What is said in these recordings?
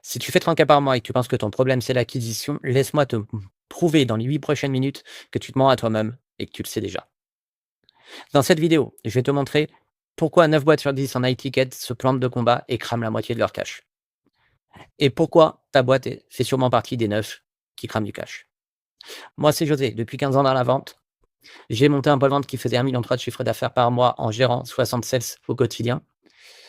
Si tu fais 30 cas par mois et que tu penses que ton problème c'est l'acquisition, laisse-moi te prouver dans les 8 prochaines minutes que tu te mens à toi-même et que tu le sais déjà. Dans cette vidéo, je vais te montrer pourquoi 9 boîtes sur 10 en high ticket se plantent de combat et crament la moitié de leur cash. Et pourquoi ta boîte fait sûrement partie des 9 qui crament du cash. Moi, c'est José, depuis 15 ans dans la vente. J'ai monté un pôle vente qui faisait 1,3 million de chiffre d'affaires par mois en gérant 60 sales au quotidien.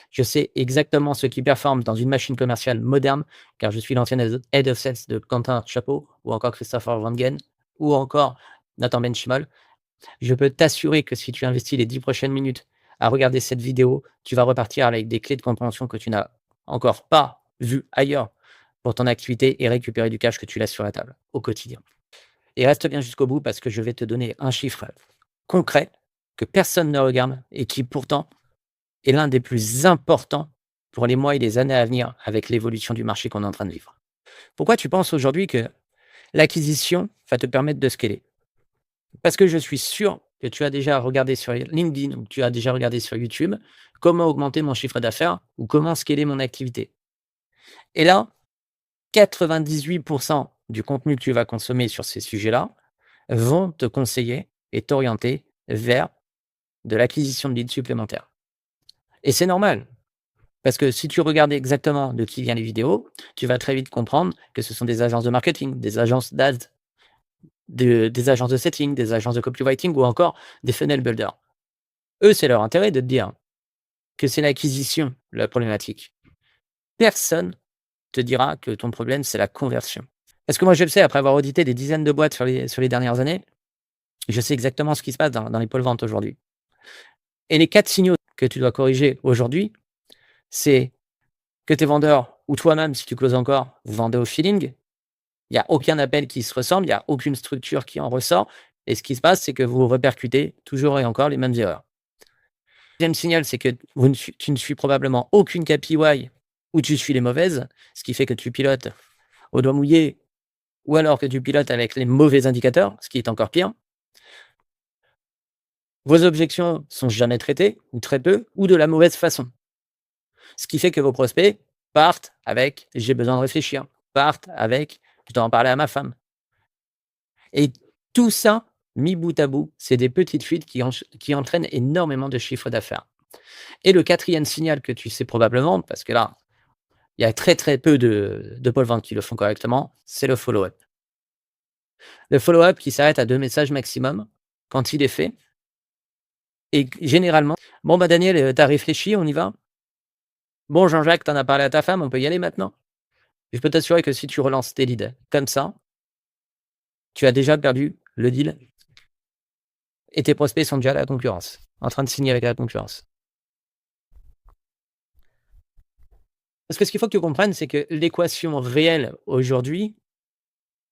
Je sais exactement ce qui performe dans une machine commerciale moderne, car je suis l'ancien head of sales de Quentin Chapeau, ou encore Christopher Wangen, ou encore Nathan Benchimol. Je peux t'assurer que si tu investis les 10 prochaines minutes à regarder cette vidéo, tu vas repartir avec des clés de compréhension que tu n'as encore pas vues ailleurs pour ton activité et récupérer du cash que tu laisses sur la table au quotidien. Et reste bien jusqu'au bout parce que je vais te donner un chiffre concret que personne ne regarde et qui pourtant est l'un des plus importants pour les mois et les années à venir avec l'évolution du marché qu'on est en train de vivre. Pourquoi tu penses aujourd'hui que l'acquisition va te permettre de scaler? Parce que je suis sûr que tu as déjà regardé sur LinkedIn ou tu as déjà regardé sur YouTube comment augmenter mon chiffre d'affaires ou comment scaler mon activité. Et là, 98% du contenu que tu vas consommer sur ces sujets-là vont te conseiller et t'orienter vers de l'acquisition de leads supplémentaires. Et c'est normal, parce que si tu regardes exactement de qui viennent les vidéos, tu vas très vite comprendre que ce sont des agences de marketing, des agences d'ads, des agences de setting, des agences de copywriting ou encore des funnel builders. Eux, c'est leur intérêt de te dire que c'est l'acquisition la problématique. Personne te dira que ton problème, c'est la conversion. Parce que moi, je le sais, après avoir audité des dizaines de boîtes sur les dernières années, je sais exactement ce qui se passe dans les pôles ventes aujourd'hui. Et les 4 signaux que tu dois corriger aujourd'hui, c'est que tes vendeurs ou toi-même, si tu closes encore, vous vendez au feeling. Il n'y a aucun appel qui se ressemble, il n'y a aucune structure qui en ressort. Et ce qui se passe, c'est que vous répercutez toujours et encore les mêmes erreurs. Le deuxième signal, c'est que tu ne suis probablement aucune KPI où tu suis les mauvaises, ce qui fait que tu pilotes au doigt mouillé ou alors que tu pilotes avec les mauvais indicateurs, ce qui est encore pire. Vos objections sont jamais traitées, ou très peu, ou de la mauvaise façon. Ce qui fait que vos prospects partent avec j'ai besoin de réfléchir, partent avec je dois en parler à ma femme. Et tout ça, mis bout à bout, c'est des petites fuites qui entraînent énormément de chiffre d'affaires. Et le quatrième signal que tu sais probablement, parce que là, il y a très très peu de pôles vente qui le font correctement, c'est le follow-up. Le follow-up qui s'arrête à 2 messages maximum quand il est fait. Et généralement, bon bah Daniel, t'as réfléchi, on y va? Bon Jean-Jacques, t'en as parlé à ta femme, on peut y aller maintenant? Je peux t'assurer que si tu relances tes leads comme ça, tu as déjà perdu le deal et tes prospects sont déjà à la concurrence, en train de signer avec la concurrence. Parce que ce qu'il faut que tu comprennes, c'est que l'équation réelle aujourd'hui,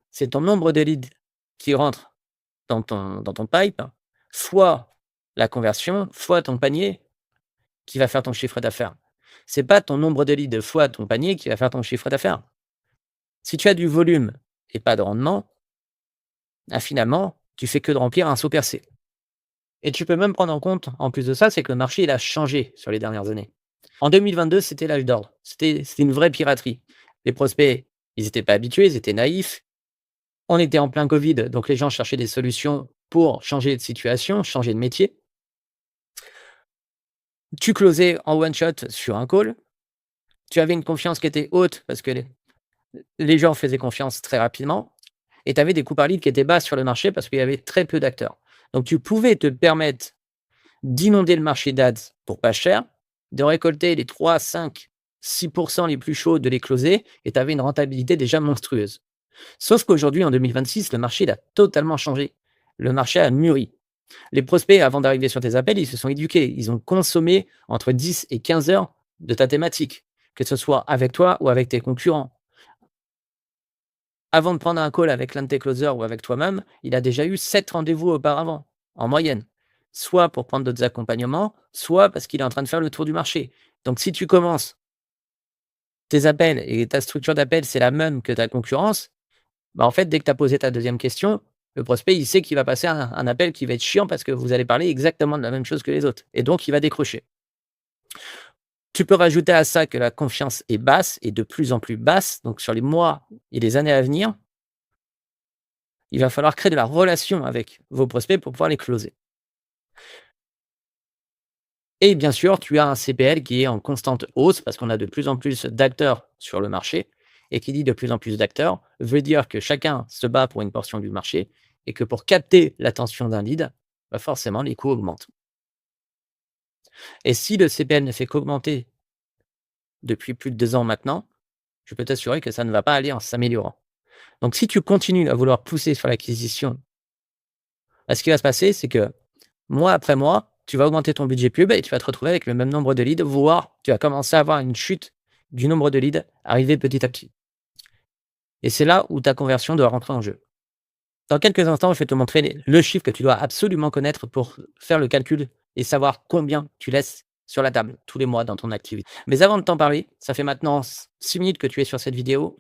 c'est ton nombre de leads qui rentrent dans ton pipe, fois la conversion, fois ton panier qui va faire ton chiffre d'affaires. C'est pas ton nombre de leads fois ton panier qui va faire ton chiffre d'affaires. Si tu as du volume et pas de rendement, finalement, tu fais que de remplir un seau percé. Et tu peux même prendre en compte, en plus de ça, c'est que le marché il a changé sur les dernières années. En 2022, c'était l'âge d'or. C'était une vraie piraterie. Les prospects, ils n'étaient pas habitués, ils étaient naïfs. On était en plein Covid, donc les gens cherchaient des solutions pour changer de situation, changer de métier. Tu closais en one shot sur un call. Tu avais une confiance qui était haute parce que les gens faisaient confiance très rapidement. Et tu avais des coûts par lead qui étaient bas sur le marché parce qu'il y avait très peu d'acteurs. Donc tu pouvais te permettre d'inonder le marché d'ads pour pas cher, de récolter les 3, 5, 6% les plus chauds, de les closer, et tu avais une rentabilité déjà monstrueuse. Sauf qu'aujourd'hui, en 2026, le marché il a totalement changé. Le marché a mûri. Les prospects, avant d'arriver sur tes appels, ils se sont éduqués. Ils ont consommé entre 10 et 15 heures de ta thématique, que ce soit avec toi ou avec tes concurrents. Avant de prendre un call avec l'un de tes closers ou avec toi-même, il a déjà eu 7 rendez-vous auparavant, en moyenne. Soit pour prendre d'autres accompagnements, soit parce qu'il est en train de faire le tour du marché. Donc si tu commences tes appels et ta structure d'appel, c'est la même que ta concurrence, bah en fait, dès que tu as posé ta deuxième question, le prospect, il sait qu'il va passer un appel qui va être chiant parce que vous allez parler exactement de la même chose que les autres. Et donc, il va décrocher. Tu peux rajouter à ça que la confiance est basse et de plus en plus basse. Donc, sur les mois et les années à venir, il va falloir créer de la relation avec vos prospects pour pouvoir les closer. Et bien sûr, tu as un CPL qui est en constante hausse parce qu'on a de plus en plus d'acteurs sur le marché. Et qui dit de plus en plus d'acteurs veut dire que chacun se bat pour une portion du marché et que pour capter l'attention d'un lead, bah forcément, les coûts augmentent. Et si le CPL ne fait qu'augmenter depuis plus de 2 ans maintenant, je peux t'assurer que ça ne va pas aller en s'améliorant. Donc, si tu continues à vouloir pousser sur l'acquisition, bah, ce qui va se passer, c'est que mois après mois, tu vas augmenter ton budget pub et tu vas te retrouver avec le même nombre de leads, voire tu vas commencer à avoir une chute du nombre de leads arriver petit à petit. Et c'est là où ta conversion doit rentrer en jeu. Dans quelques instants, je vais te montrer le chiffre que tu dois absolument connaître pour faire le calcul et savoir combien tu laisses sur la table tous les mois dans ton activité. Mais avant de t'en parler, ça fait maintenant 6 minutes que tu es sur cette vidéo.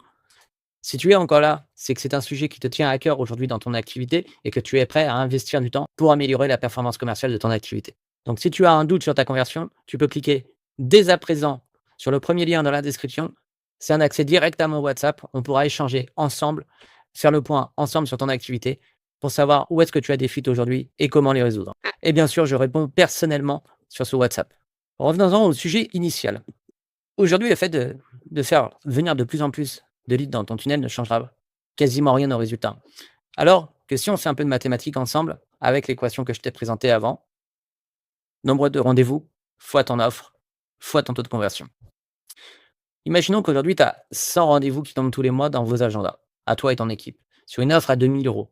Si tu es encore là, c'est que c'est un sujet qui te tient à cœur aujourd'hui dans ton activité et que tu es prêt à investir du temps pour améliorer la performance commerciale de ton activité. Donc, si tu as un doute sur ta conversion, tu peux cliquer dès à présent sur le premier lien dans la description. C'est un accès direct à mon WhatsApp. On pourra échanger ensemble, faire le point ensemble sur ton activité pour savoir où est-ce que tu as des fuites aujourd'hui et comment les résoudre. Et bien sûr, je réponds personnellement sur ce WhatsApp. Revenons-en au sujet initial. Aujourd'hui, le fait de faire venir de plus en plus de leads dans ton tunnel ne changera quasiment rien au résultat. Alors que si on fait un peu de mathématiques ensemble, avec l'équation que je t'ai présentée avant, nombre de rendez-vous fois ton offre, fois ton taux de conversion. Imaginons qu'aujourd'hui, tu as 100 rendez-vous qui tombent tous les mois dans vos agendas, à toi et ton équipe, sur une offre à 2 000 €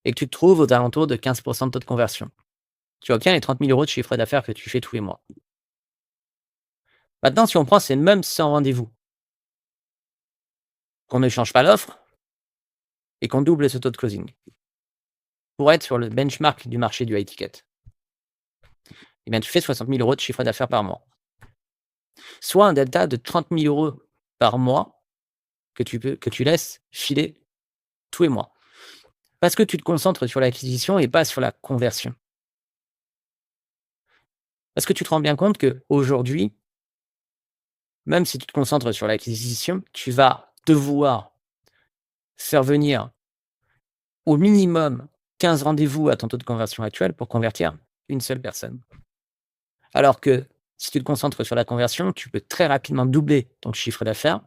et que tu te trouves aux alentours de 15 % de taux de conversion. Tu obtiens les 30 000 € de chiffre d'affaires que tu fais tous les mois. Maintenant, si on prend ces mêmes 100 rendez-vous, qu'on ne change pas l'offre et qu'on double ce taux de closing pour être sur le benchmark du marché du high ticket, eh bien, tu fais 60 000 € de chiffre d'affaires par mois. Soit un delta de 30 000 € par mois que tu laisses filer tous les mois. Parce que tu te concentres sur l'acquisition et pas sur la conversion. Parce que tu te rends bien compte qu'aujourd'hui, même si tu te concentres sur l'acquisition, tu vas devoir faire venir au minimum 15 rendez-vous à ton taux de conversion actuel pour convertir une seule personne. Alors que si tu te concentres sur la conversion, tu peux très rapidement doubler ton chiffre d'affaires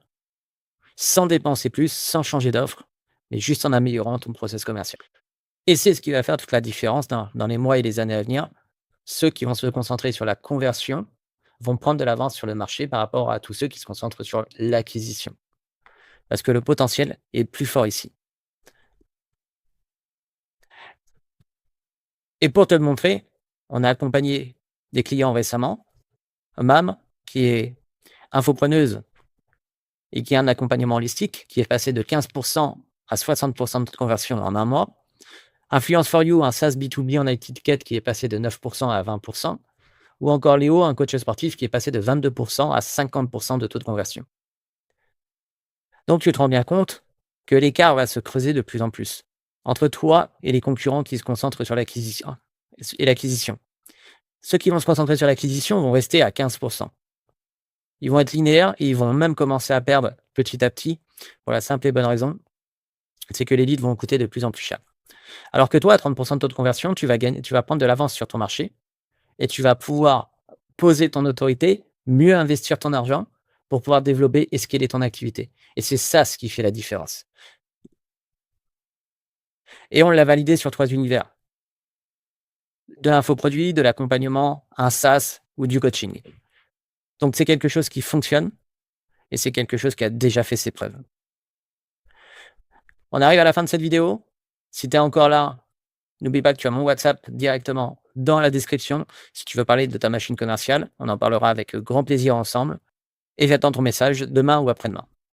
sans dépenser plus, sans changer d'offre, mais juste en améliorant ton process commercial. Et c'est ce qui va faire toute la différence dans les mois et les années à venir. Ceux qui vont se concentrer sur la conversion vont prendre de l'avance sur le marché par rapport à tous ceux qui se concentrent sur l'acquisition. Parce que le potentiel est plus fort ici. Et pour te le montrer, on a accompagné des clients récemment. Mam, qui est infopreneuse et qui a un accompagnement holistique, qui est passé de 15 % à 60 % de conversion en un mois. Influence for You, un SaaS B2B en high ticket qui est passé de 9 % à 20 %. Ou encore Léo, un coach sportif qui est passé de 22 % à 50 % de taux de conversion. Donc tu te rends bien compte que l'écart va se creuser de plus en plus entre toi et les concurrents qui se concentrent sur l'acquisition. Ceux qui vont se concentrer sur l'acquisition vont rester à 15 %. Ils vont être linéaires et ils vont même commencer à perdre petit à petit pour la simple et bonne raison, c'est que les leads vont coûter de plus en plus cher. Alors que toi, à 30 % de taux de conversion, tu vas prendre de l'avance sur ton marché et tu vas pouvoir poser ton autorité, mieux investir ton argent pour pouvoir développer et scaler ton activité. Et c'est ça ce qui fait la différence. Et on l'a validé sur 3 univers. De l'infoproduit, de l'accompagnement, un SaaS ou du coaching. Donc c'est quelque chose qui fonctionne et c'est quelque chose qui a déjà fait ses preuves. On arrive à la fin de cette vidéo. Si tu es encore là, n'oublie pas que tu as mon WhatsApp directement dans la description. Si tu veux parler de ta machine commerciale, on en parlera avec grand plaisir ensemble. Et j'attends ton message demain ou après-demain.